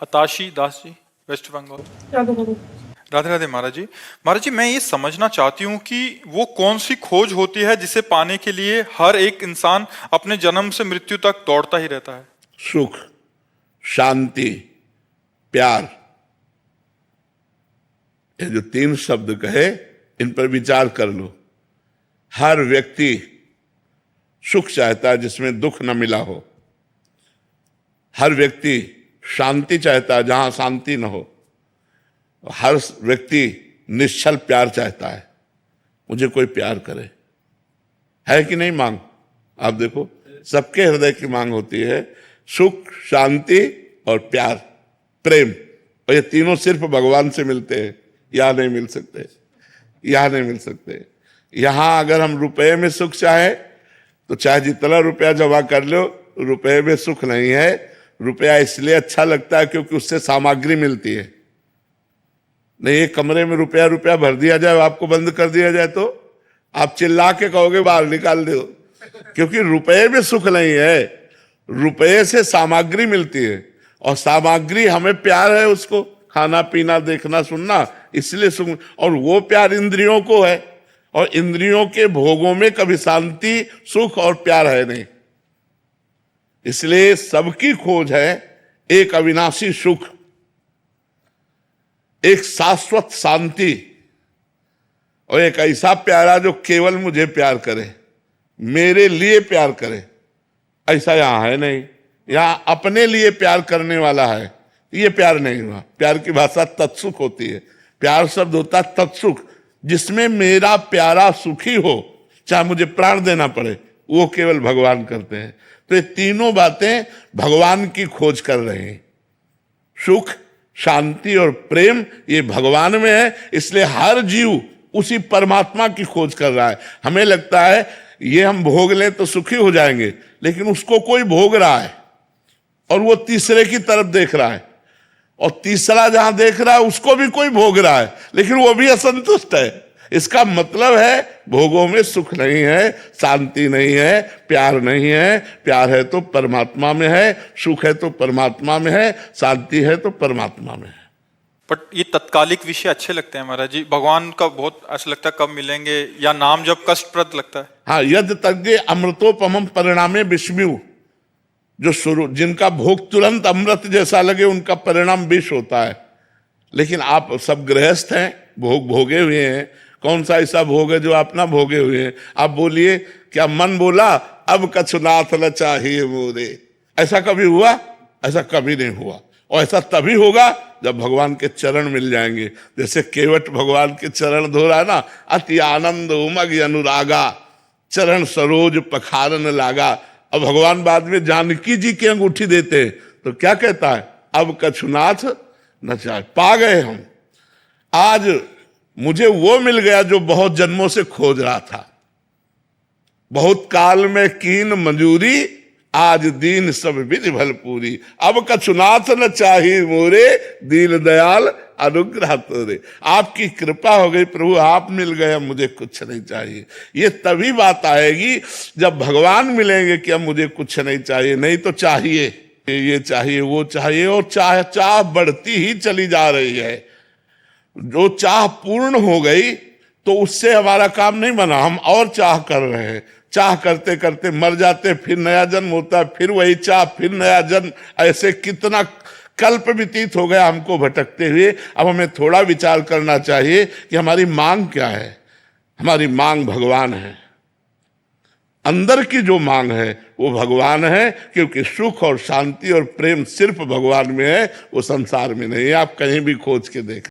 Attaché Das ji, waste Bengal. Radhe Radhe. Radhe Radhe महाराज जी। महाराज जी, मैं ये समझना चाहती हूँ कि वो कौन सी खोज होती है जिसे पाने के लिए हर एक इंसान अपने जन्म से मृत्यु तक दौड़ता ही रहता है। सुख, शांति, प्यार, ये जो तीन शब्द कहे इन पर विचार कर लो। हर व्यक्ति सुख चाहता है जिसमें दुख न मिला हो। हर व्यक्ति शांति चाहता है जहां शांति न हो। हर व्यक्ति निश्चल प्यार चाहता है, मुझे कोई प्यार करे। है कि नहीं मांग? आप देखो, सबके हृदय की मांग होती है सुख, शांति और प्यार, प्रेम। और ये तीनों सिर्फ भगवान से मिलते हैं, यहां नहीं मिल सकते, यहां नहीं मिल सकते। यहां अगर हम रुपए में सुख चाहे तो चाहे जितना रुपया जमा कर लो, रुपए में सुख नहीं है। रुपया इसलिए अच्छा लगता है क्योंकि उससे सामग्री मिलती है। नहीं, एक कमरे में रुपया रुपया भर दिया जाए, आपको बंद कर दिया जाए तो आप चिल्ला के कहोगे बाहर निकाल दो, क्योंकि रुपये में सुख नहीं है। रुपये से सामग्री मिलती है, और सामग्री हमें प्यार है, उसको खाना पीना देखना सुनना, इसलिए सुख। और वो प्यार इंद्रियों को है, और इंद्रियों के भोगों में कभी शांति, सुख और प्यार है नहीं। इसलिए सबकी खोज है एक अविनाशी सुख, एक शाश्वत शांति, और एक ऐसा प्यारा जो केवल मुझे प्यार करे, मेरे लिए प्यार करे। ऐसा यहां है नहीं। यहां अपने लिए प्यार करने वाला है, ये प्यार नहीं हुआ। प्यार की भाषा तत्सुख होती है। प्यार शब्द होता है तत्सुख, जिसमें मेरा प्यारा सुखी हो, चाहे मुझे प्राण देना पड़े, वो केवल भगवान करते हैं। तो ये तीनों बातें भगवान की खोज कर रहे हैं। सुख, शांति और प्रेम ये भगवान में है। इसलिए हर जीव उसी परमात्मा की खोज कर रहा है। हमें लगता है ये हम भोग लें तो सुखी हो जाएंगे, लेकिन उसको कोई भोग रहा है और वो तीसरे की तरफ देख रहा है, और तीसरा जहां देख रहा है उसको भी कोई भोग रहा है, लेकिन वो भी असंतुष्ट है। इसका मतलब है भोगों में सुख नहीं है, शांति नहीं है, प्यार नहीं है। प्यार है तो परमात्मा में है, सुख है तो परमात्मा में है, शांति है तो परमात्मा में है। बट ये तत्कालिक विषय अच्छे लगते हैं महाराज जी। भगवान का बहुत ऐसा लगता है कब मिलेंगे, या नाम जब कष्टप्रद लगता है। हाँ, यद तज्ञे अमृतोपमं परिणामे विषम्यु, जो शुरू जिनका भोग तुरंत अमृत जैसा लगे उनका परिणाम विष होता है। लेकिन आप सब गृहस्थ हैं, भोग भोगे हुए हैं। कौन सा ऐसा भोग है जो आप ना भोगे हुए हैं? आप बोलिए, क्या मन बोला अब कछु नाथ न चाहिए मोरे? ऐसा कभी हुआ? ऐसा कभी नहीं हुआ। और ऐसा तभी होगा जब भगवान के चरण मिल जाएंगे। जैसे केवट भगवान के चरण धो रहा है ना, अति आनंद उमग अनुरागा, चरण सरोज पखारन लागा। अब भगवान बाद में जानकी जी की अंगूठी देते हैं तो क्या कहता है? अब कछुनाथ न चाहे। पा गए हम, आज मुझे वो मिल गया जो बहुत जन्मों से खोज रहा था। बहुत काल में कीन मंजूरी, आज दीन सब विधि भल पूरी। अब कछुनाथ न चाही मोरे, दीन दयाल अनुग्रह तोरे। आपकी कृपा हो गई प्रभु, आप मिल गए, अब मुझे कुछ नहीं चाहिए। ये तभी बात आएगी जब भगवान मिलेंगे कि अब मुझे कुछ नहीं चाहिए। नहीं तो चाहिए, ये चाहिए, वो चाहिए, और चाह बढ़ती ही चली जा रही है। जो चाह पूर्ण हो गई तो उससे हमारा काम नहीं बना, हम और चाह कर रहे हैं। चाह करते करते मर जाते, फिर नया जन्म होता है, फिर वही चाह, फिर नया जन्म। ऐसे कितना कल्प व्यतीत हो गया हमको भटकते हुए। अब हमें थोड़ा विचार करना चाहिए कि हमारी मांग क्या है। हमारी मांग भगवान है। अंदर की जो मांग है वो भगवान है, क्योंकि सुख और शांति और प्रेम सिर्फ भगवान में है, वो संसार में नहीं है। आप कहीं भी खोज के देख।